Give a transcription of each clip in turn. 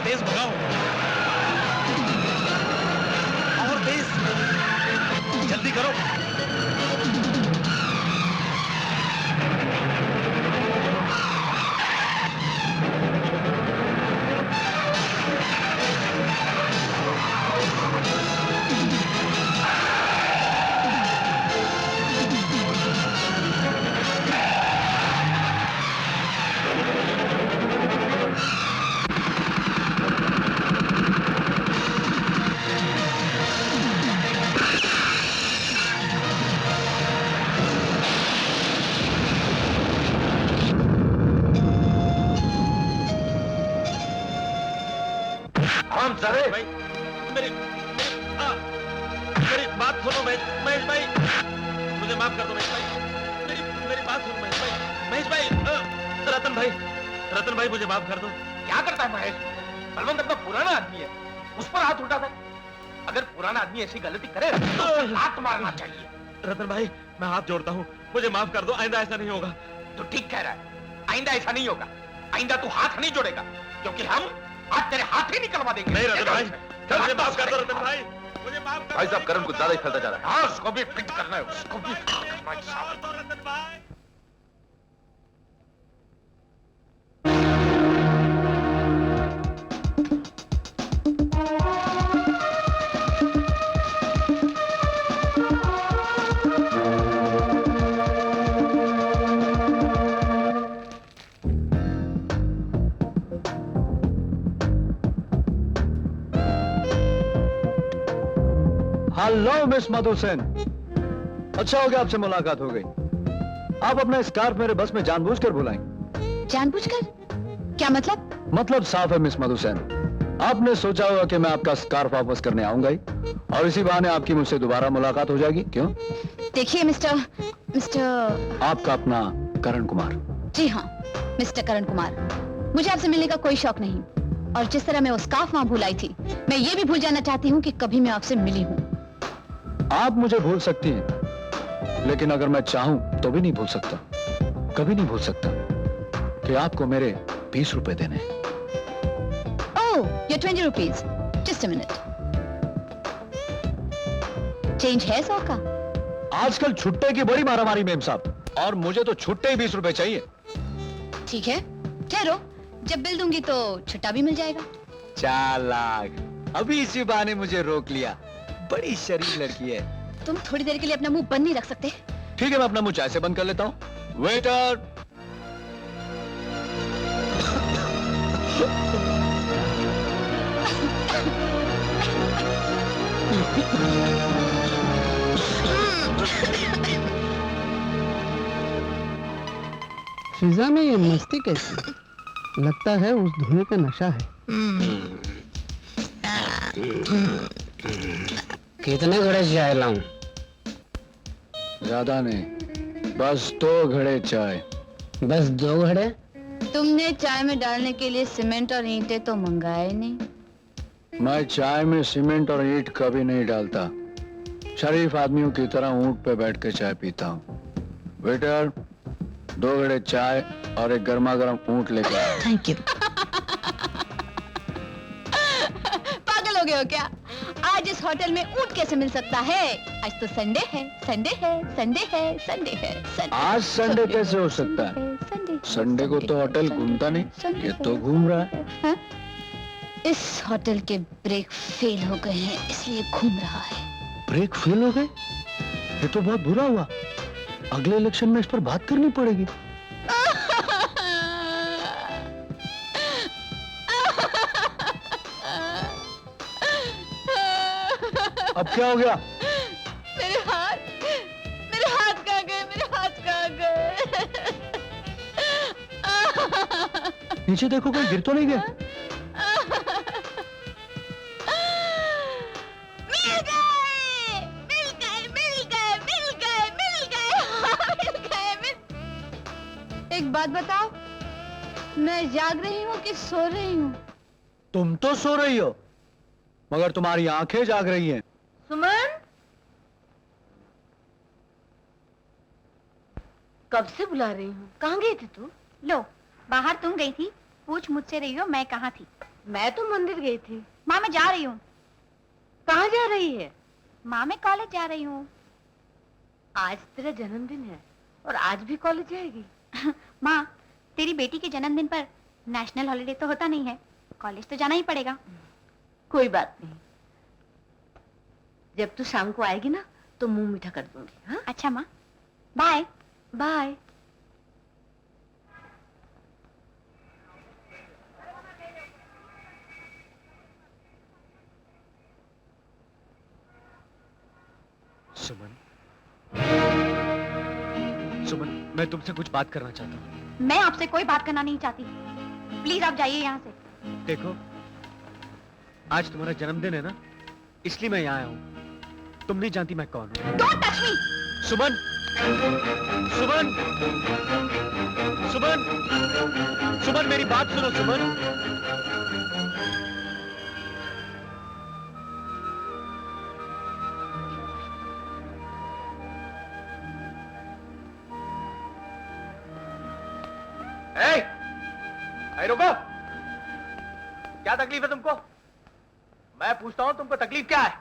तेज भगाओ, और तेज, जल्दी करो। भाई, मेरी बात सुनो महेश भाई, मुझे माफ कर दो महेश भाई, मेरी बात सुनो महेश भाई, रतन भाई मुझे माफ कर दो। क्या करता है महेश? बलवंत अपना पुराना आदमी है, उस पर हाथ उठाता है। अगर पुराना आदमी ऐसी गलती करे तो हाथ मारना चाहिए। रतन भाई, मैं हाथ जोड़ता हूँ, मुझे माफ कर दो, आइंदा ऐसा नहीं होगा। तो ठीक कह रहा है, आइंदा ऐसा नहीं होगा। आइंदा तू हाथ नहीं जोड़ेगा, क्योंकि हम आज तेरे हाथ ही निकलवा देंगे। नहीं रतन भाई, मुझे माफ कर दो रतन भाई, मुझे माफ कर दो। भाई साहब, करण कुछ ज्यादा ही फैलता जा रहा है। हाँ, उसको भी फिट करना है, उसको भी फिट करना है। रतन भाई, हेलो मिस मधु सेन, अच्छा हो गया आपसे मुलाकात हो गई। आप अपना स्कार्फ मेरे बस में जानबूझकर भुलाएं। जानबूझकर? क्या मतलब? मतलब साफ है मिस मधु सेन, आपने सोचा होगा कि मैं आपका स्कार्फ वापस करने आऊंगा ही, और इसी बहाने आपकी मुझसे दोबारा मुलाकात हो जाएगी। क्यों? देखिए मिस्टर आपका अपना करण कुमार। जी हाँ, मिस्टर करण कुमार, मुझे आपसे मिलने का कोई शौक नहीं, और जिस तरह मैं वो स्कार्फ वहां भुलाई थी, मैं ये भी भूल जाना चाहती हूँ कि कभी मैं आपसे मिली हूँ। आप मुझे भूल सकती हैं, लेकिन अगर मैं चाहूं तो भी नहीं भूल सकता, कभी नहीं भूल सकता कि आपको मेरे 20 रुपए देने हैं। ओह, your 20 rupees. Just a minute. Change है 100 का? आजकल छुट्टे की बड़ी मारामारी मेम साहब, और मुझे तो छुट्टे ही 20 रुपए चाहिए। ठीक है, ठहरो, जब बिल दूंगी तो छुट्टा भी मिल जाएगा। चालाक, अभी इसी बहाने मुझे रोक लिया। बड़ी शरीफ लड़की है। तुम थोड़ी देर के लिए अपना मुंह बंद नहीं रख सकते? ठीक है, मैं अपना मुंह चाय से बंद कर लेता हूँ। वेटर, फिजा में ये मस्ती कैसी? लगता है उस धुएं का नशा है। कितने घड़े चाय लाऊं? ज्यादा नहीं, बस 2 घड़े चाय। बस 2 घड़े? तुमने चाय में डालने के लिए सीमेंट और ईंटें तो मंगाए नहीं। मैं चाय में सीमेंट और ईंट कभी नहीं डालता, शरीफ आदमियों की तरह ऊंट पे बैठ के चाय पीता हूँ। वेटर, 2 घड़े चाय और एक गर्मा गर्म ऊंट लेके आओ। Thank you. पागल हो गए हो क्या? आज इस होटल में ऊंट कैसे मिल सकता है? आज तो संडे है, संडे है, संडे है, संडे है, संडे। आज संडे कैसे हो सकता है? संडे को तो होटल घूमता नहीं, ये तो घूम रहा है। हाँ? इस होटल के ब्रेक फेल हो गए हैं, इसलिए घूम रहा है। ब्रेक फेल हो गए? ये तो बहुत बुरा हुआ। अगले इलेक्शन में इस पर बात करनी पड़ेगी। अब क्या हो गया? मेरे हाथ कहाँ गए? मेरे हाथ कहाँ गए? नीचे देखो, कोई गिर तो नहीं गया? मिल गए, मिल गए, मिल गए, मिल गए, मिल गए, मिल गए, मिल। एक बात बताओ, मैं जाग रही हूँ कि सो रही हूँ? तुम तो सो रही हो, मगर तुम्हारी आंखें जाग रही हैं। सुमन, कब से बुला रही हूँ? कहाँ गई थी तू? लो, बाहर तुम गई थी, पूछ मुझसे रही हो मैं कहाँ थी। मैं तो मंदिर गई थी। माँ मैं जा रही हूँ। कहाँ जा रही है? माँ मैं कॉलेज जा रही हूँ। आज तेरा जन्मदिन है और आज भी कॉलेज जाएगी? माँ तेरी बेटी के जन्मदिन पर नेशनल हॉलिडे तो होता नहीं है, कॉलेज तो जाना ही पड़ेगा। कोई बात नहीं, जब तू शाम को आएगी ना तो मुंह मीठा कर दूंगी। हाँ अच्छा माँ, बाय बाय। सुमन, सुमन, मैं तुमसे कुछ बात करना चाहता हूँ। मैं आपसे कोई बात करना नहीं चाहती, प्लीज आप जाइए यहाँ से। देखो, आज तुम्हारा जन्मदिन है ना, इसलिए मैं यहाँ आया हूँ। तुम नहीं जानती मैं कौन हूँ। Don't touch me! सुमन, सुमन, सुमन, सुमन, मेरी बात सुनो सुमन। रुको, क्या तकलीफ है तुमको? मैं पूछता हूं तुमको तकलीफ क्या है?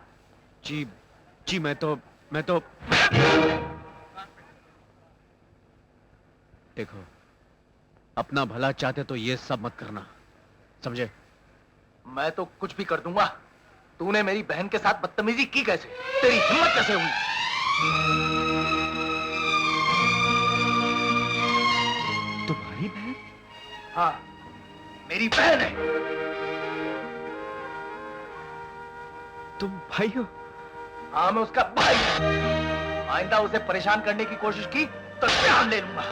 जी, जी मैं तो देखो, अपना भला चाहते तो ये सब मत करना, समझे? मैं तो कुछ भी कर दूंगा। तूने मेरी बहन के साथ बदतमीजी की कैसे? तेरी हिम्मत कैसे हुई? तुम्हारी बहन? हाँ, मेरी बहन है। तुम भाई हो? हाँ, मैं उसका भाई हूं। आइंदा उसे परेशान करने की कोशिश की तो जान ले लूंगा।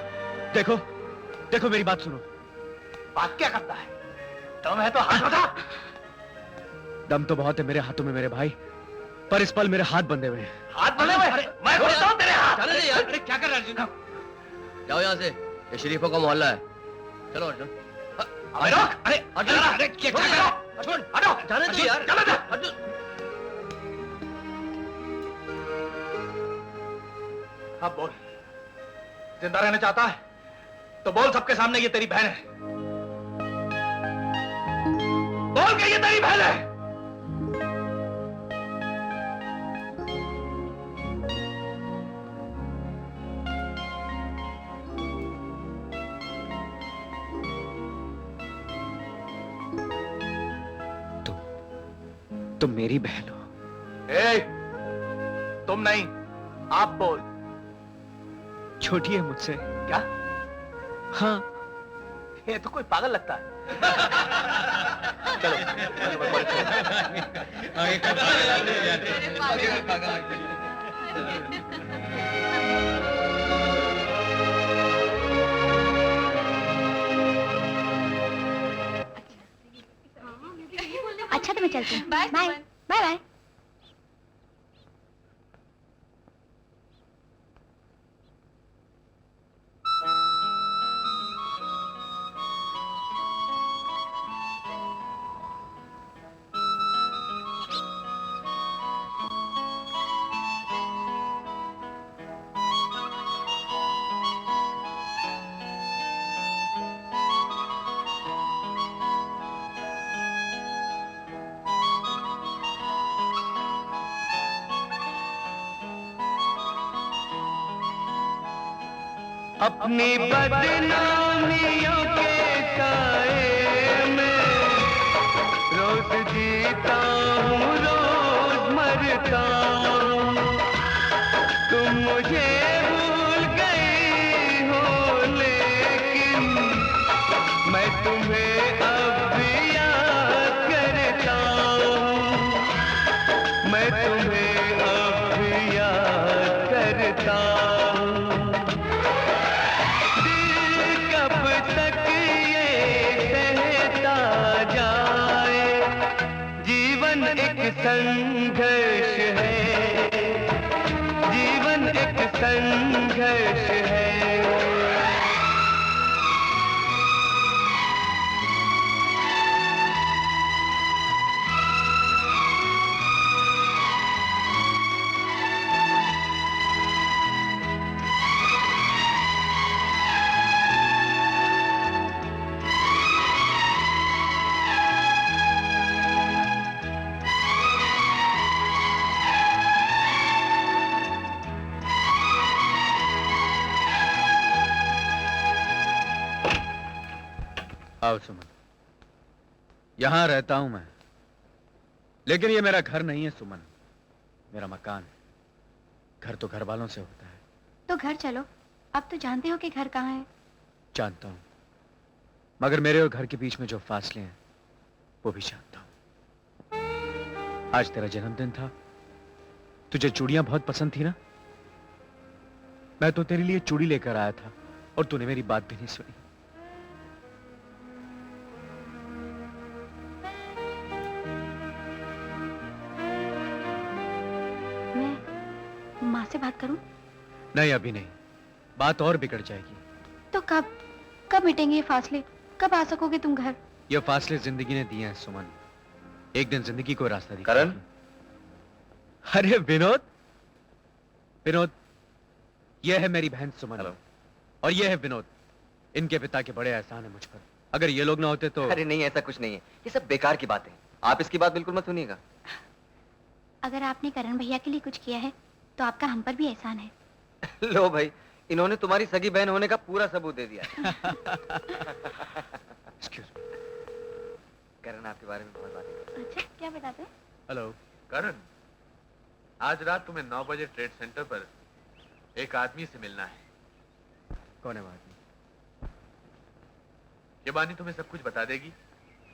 देखो, देखो मेरी बात सुनो। बात क्या करता है? दम है तो हाथ बता। दम तो बहुत है मेरे हाथों में मेरे भाई, पर इस पल मेरे हाथ बंधे हुए हैं। हाथ बने हुए? मैं खोलता हूं तेरे हाथ। चले दे यार। अरे क्या कर रहा है अर्जुन? जाओ यहाँ से, ये शरीफों का मोहल्ला है। चलो अर्जुन। अबे रोक! अरे अर्जुन, अरे क्या कर रहा है? अर्जुन, हटो! जाने दो यार। चलो जा। अर्जुन, अब बोल, जिंदा रहना चाहता है तो बोल सबके सामने ये तेरी बहन है। बोल के ये तेरी बहन है। तुम मेरी बहन हो। ए, तुम नहीं, आप बोल। छोटी है मुझसे। क्या? हाँ। ये तो कोई पागल लगता है। चलो, अच्छा तो मैं चलती हूँ। Bye bye bye bye. अपनी बदनामियों के साए में रोज जीता हूँ, रोज मरता हूँ। तुम मुझे भूल गई हो लेकिन मैं तुम्हें अब भी याद करता हूँ। मैं तुम्हें अब भी याद करता हूँ। संघर्ष है, जीवन एक संघर्ष है। आओ सुमन, यहां रहता हूं मैं, लेकिन ये मेरा घर नहीं है सुमन, मेरा मकान है। घर तो घर वालों से होता है। तो घर चलो, अब तो जानते हो कि घर कहाँ है। जानता हूं, मगर मेरे और घर के बीच में जो फासले हैं वो भी जानता हूं। आज तेरा जन्मदिन था, तुझे चूड़ियां बहुत पसंद थी ना? मैं तो तेरे लिए चूड़ी लेकर आया था और तूने मेरी बात भी नहीं सुनी। मैं माँ से बात करूं? नहीं, अभी नहीं, बात और बिगड़ जाएगी। तो कब मिटेंगे ये फासले? कब आ सकोगे तुम घर? ये फासले जिंदगी ने दिए हैं सुमन, एक दिन जिंदगी को रास्ता दिखा। करण? अरे विनोद, विनोद, ये है मेरी बहन सुमन। हेलो। और ये है विनोद। इनके पिता के बड़े एहसान है मुझ पर। अगर ये लोग ना होते तो। अरे नहीं, ऐसा कुछ नहीं है, ये सब बेकार की बातें हैं। आप इसकी बात बिल्कुल मत सुनिएगा। अगर आपने करण भैया के लिए कुछ किया है तो आपका हम पर भी एहसान है। लो भाई, इन्होंने तुम्हारी सगी बहन होने का पूरा सबूत दे दिया। Excuse me. करण आपके बारे में बहुत बातें करता अच्छा, क्या बताते हैं? हेलो। करण, आज रात तुम्हें 9 बजे ट्रेड सेंटर पर एक आदमी से मिलना है। कौन है वो आदमी? ये बानी तुम्हें सब कुछ बता देगी।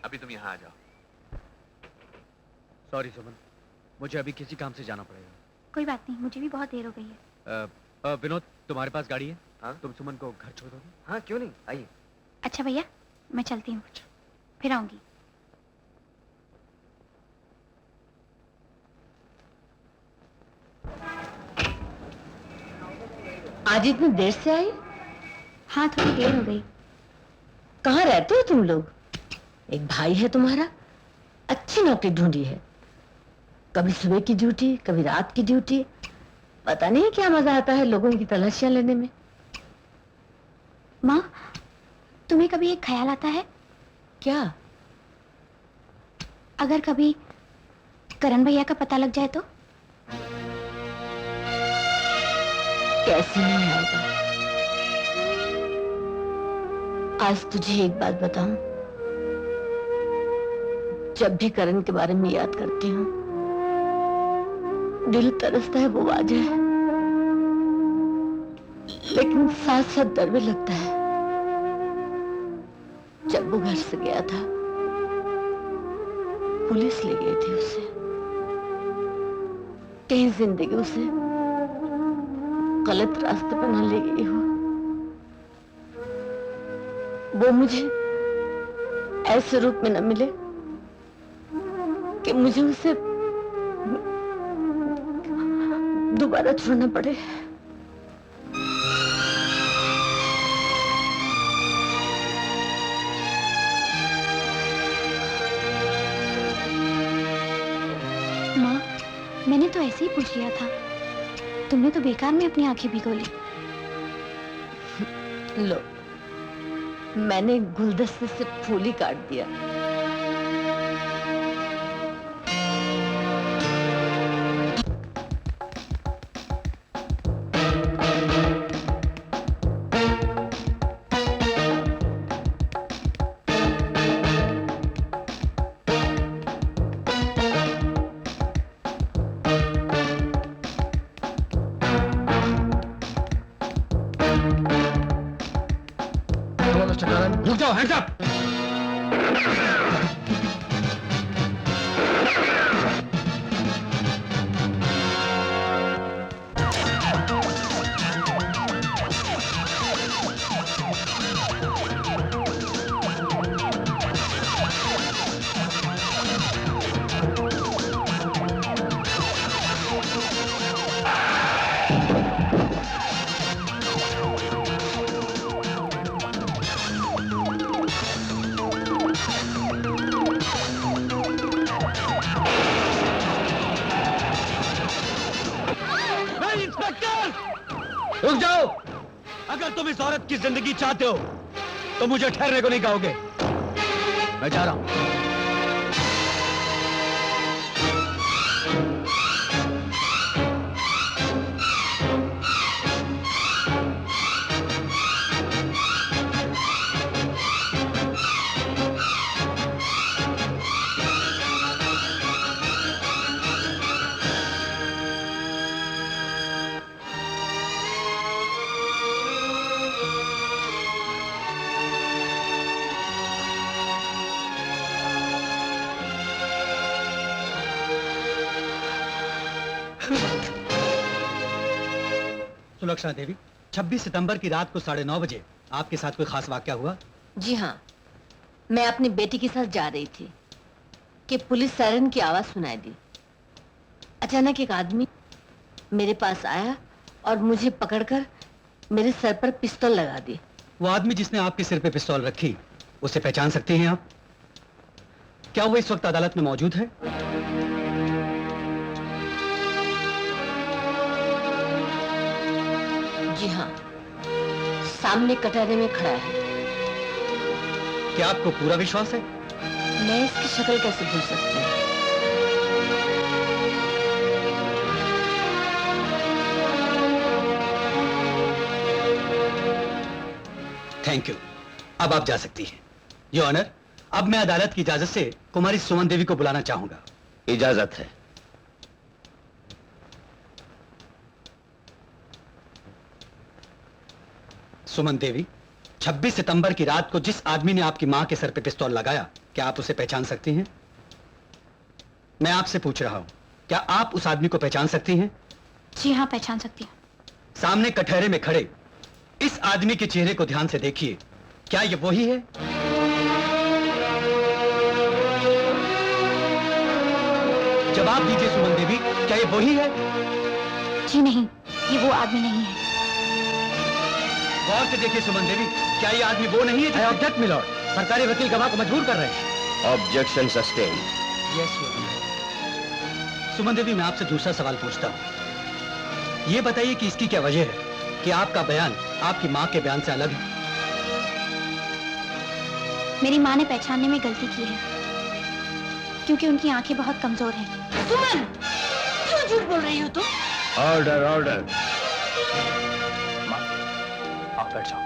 अभी तुम यहाँ आ जाओ। सॉरी सुमन, मुझे अभी किसी काम से जाना पड़ेगा। कोई बात नहीं, मुझे भी बहुत देर हो गई है। विनोद, तुम्हारे पास गाड़ी है? हाँ? तुम सुमन को घर छोड़ दोगे? हाँ, क्यों नहीं, आइए। अच्छा भैया, मैं चलती हूँ, फिर आऊंगी। आज इतनी देर से आई? हाँ, थोड़ी देर हो गई। कहाँ रहते हो तुम लोग? एक भाई है तुम्हारा, अच्छी नौकरी ढूंढी है। कभी सुबह की ड्यूटी, कभी रात की ड्यूटी। पता नहीं क्या मजा आता है लोगों की तलाशियां लेने में। माँ, तुम्हें कभी एक ख्याल आता है? क्या? अगर कभी करण भैया का पता लग जाए तो? कैसे नहीं आएगा? आज तुझे एक बात बताऊं, जब भी करण के बारे में याद करती हूँ, दिल तरसता है वो वाजह है, लेकिन साथ साथ डर भी लगता है। जब वो घर से गया था, पुलिस ले गई थी उसे। कहीं जिंदगी उसे गलत रास्ते पर न ले गई हो। वो मुझे ऐसे रूप में न मिले कि मुझे उसे दोबारा छोड़ना पड़े। माँ, मैंने तो ऐसे ही पूछ लिया था, तुमने तो बेकार में अपनी आंखें भिगो ली। लो, मैंने गुलदस्ते से फूल ही काट दिया। रुक जाओ, हैंड्स अप! इंस्पेक्टर, रुक जाओ! अगर तुम इस औरत की जिंदगी चाहते हो तो मुझे ठहरने को नहीं कहोगे। मैं जा रहा हूं। सुलक्षणा देवी, 26 सितंबर की रात को 9:30 बजे आपके साथ कोई खास वाकया हुआ? जी हाँ, मैं अपनी बेटी के साथ जा रही थी कि पुलिस सायरन की आवाज सुनाई दी। अचानक एक आदमी मेरे पास आया और मुझे पकड़कर मेरे सर पर पिस्तौल लगा दी। वो आदमी जिसने आपके सिर पे पिस्तौल रखी, उसे पहचान सकती हैं आप? क्या वो इस वक्त अदालत में मौजूद है? जी हाँ, सामने कटहरे में खड़ा है। क्या आपको पूरा विश्वास है? मैं इसकी शक्ल कैसे भूल सकती हूँ? Thank you. अब आप जा सकती हैं। योर ऑनर, अब मैं अदालत की इजाजत से कुमारी सुमन देवी को बुलाना चाहूंगा। इजाजत है। सुमन देवी, 26 सितंबर की रात को जिस आदमी ने आपकी मां के सर पे पिस्तौल लगाया, क्या आप उसे पहचान सकती हैं? मैं आपसे पूछ रहा हूं, क्या आप उस आदमी को पहचान सकती हैं? जी हाँ, पहचान सकती हूँ। सामने कटहरे में खड़े इस आदमी के चेहरे को ध्यान से देखिए, क्या ये वही है? जवाब दीजिए सुमन देवी, क्या ये वही है? जी नहीं, ये वो आदमी नहीं है। गौर से देखिए सुमन देवी, क्या ये आदमी वो नहीं है? ऑब्जेक्ट मिलॉर्ड, सरकारी वकील गवाह को मजबूर कर रहे हैं। Objection sustain. Yes your honour. Suman Devi, मैं आपसे दूसरा सवाल पूछता हूँ। ये बताइए कि इसकी क्या वजह है कि आपका बयान आपकी माँ के बयान से अलग है? मेरी माँ ने पहचानने में गलती की है, क्योंकि उनकी आंखें बहुत कमजोर हैं। सुमन, क्यों झूठ बोल रही हो तुम? Order order. आप बैठ जाओ।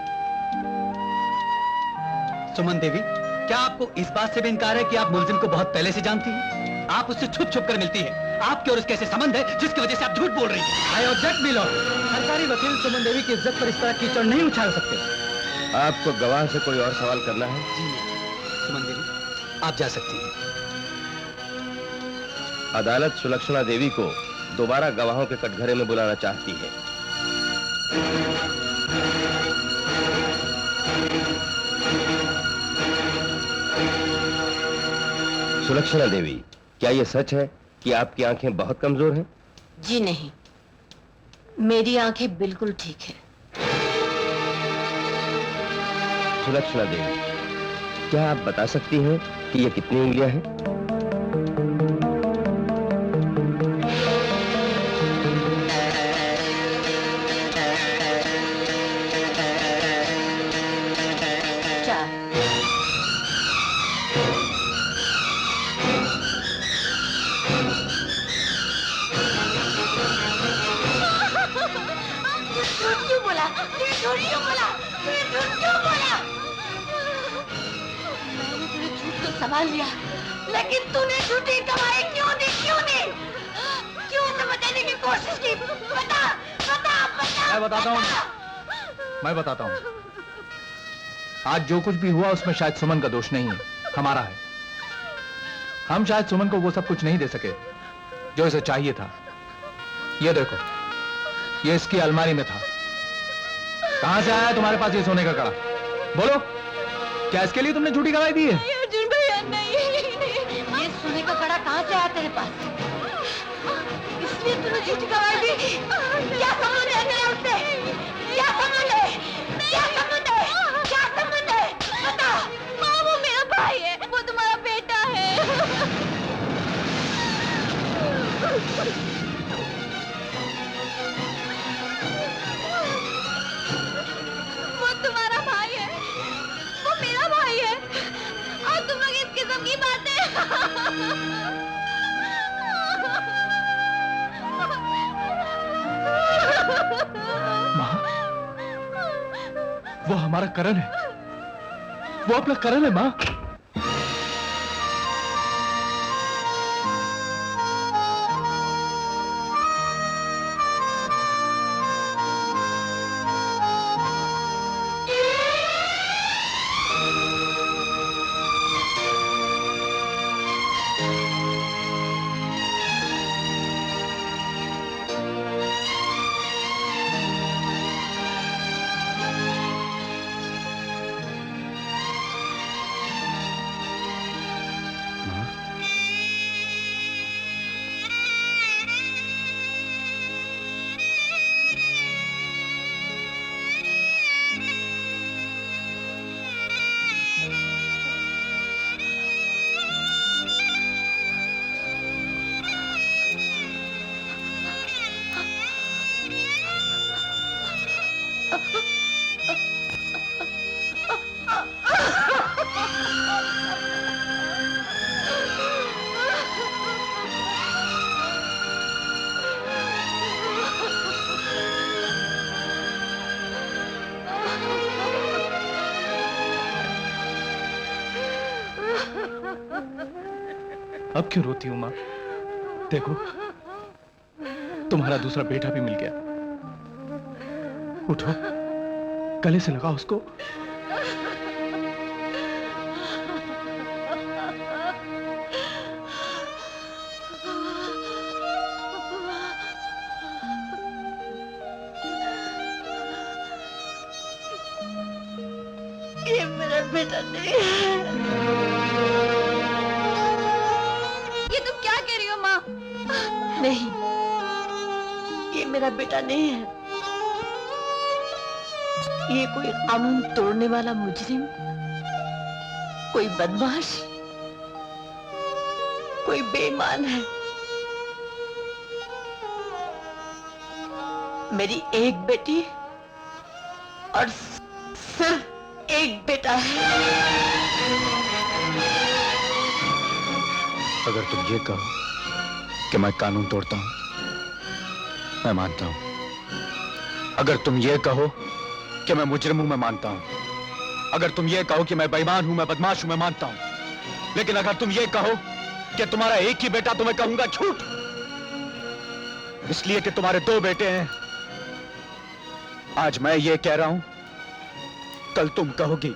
सुमन देवी, क्या आपको इस बात से भी इनकार है कि आप मुलजिम को बहुत पहले से जानती हैं? आप उससे छुप छुप कर मिलती हैं। आपके और उसके ऐसे संबंध है जिसकी वजह से आप झूठ बोल रही हैं। आई ऑब्जेक्ट मिलॉर्ड, सरकारी वकील सुमन देवी की इज्जत पर इस तरह कीचड़ नहीं उछाल सकते। आपको गवाह से कोई और सवाल करना है? जी नहीं। सुमन देवी, आप जा सकती हैं। अदालत सुलक्षणा देवी को दोबारा गवाहों के कटघरे में बुलाना चाहती है। सुलक्षणा देवी, क्या यह सच है कि आपकी आंखें बहुत कमजोर हैं? जी नहीं, मेरी आंखें बिल्कुल ठीक है। सुलक्षणा देवी, क्या आप बता सकती हैं कि ये कितनी उंगलियां हैं? चार। झूठ क्यों बोला? तूने झूठ क्यों बोला? तूने झूठ क्यों बोला? मैंने तुझे झूठ तो संभाल लिया, लेकिन तूने झूठी गवाही क्यों दी? क्यों दी? क्यों उसे बचाने की कोशिश की? बता, बता, बता। मैं बताता हूँ। आज जो कुछ भी हुआ उसमें शायद सुमन का दोष नहीं है, हमारा है। हम शायद सुमन को वो सब कुछ नहीं दे सके जो इसे चाहिए था। ये देखो, ये इसकी अलमारी में था। कहां से आया तुम्हारे पास ये सोने का कड़ा? बोलो, क्या इसके लिए तुमने झूठी गवाही दी है? अर्जुन भैया, नहीं। ये सोने का कड़ा कहाँ से आया तेरे पास? इसलिए तूने झूठी गवाही दी? क्या संबंध है तेरा उससे? क्या संबंध है? क्या संबंध है? क्या संबंध है? बता। माँ, वो मेरा भाई है, वो तुम्हारा बेटा है। वो तुम्हारा भाई है, वो मेरा भाई है, और तुम लोग इस किस्म की माँ, वो हमारा करण है। वो अपना करण है माँ। अब क्यों रोती हूं माँ? देखो, तुम्हारा दूसरा बेटा भी मिल गया। उठो, गले से लगाओ उसको। ये मेरा बेटा नहीं है। ये तुम क्या कह रही हो माँ? नहीं, ये मेरा बेटा नहीं है। ये कोई कानून तोड़ने वाला मुजरिम, कोई बदमाश, कोई बेईमान है। मेरी एक बेटी और सिर्फ एक बेटा है। अगर तुम ये कहो कि मैं कानून तोड़ता हूं, मैं मानता हूं। अगर तुम ये कहो कि मैं मुजरिम हूं, मैं मानता हूं। अगर तुम ये कहो कि मैं बेईमान हूं, मैं बदमाश हूं, मैं मानता हूं। लेकिन अगर तुम ये कहो कि तुम्हारा एक ही बेटा, तो मैं कहूंगा झूठ। इसलिए कि तुम्हारे दो बेटे हैं। आज मैं ये कह रहा हूं, कल तुम कहोगी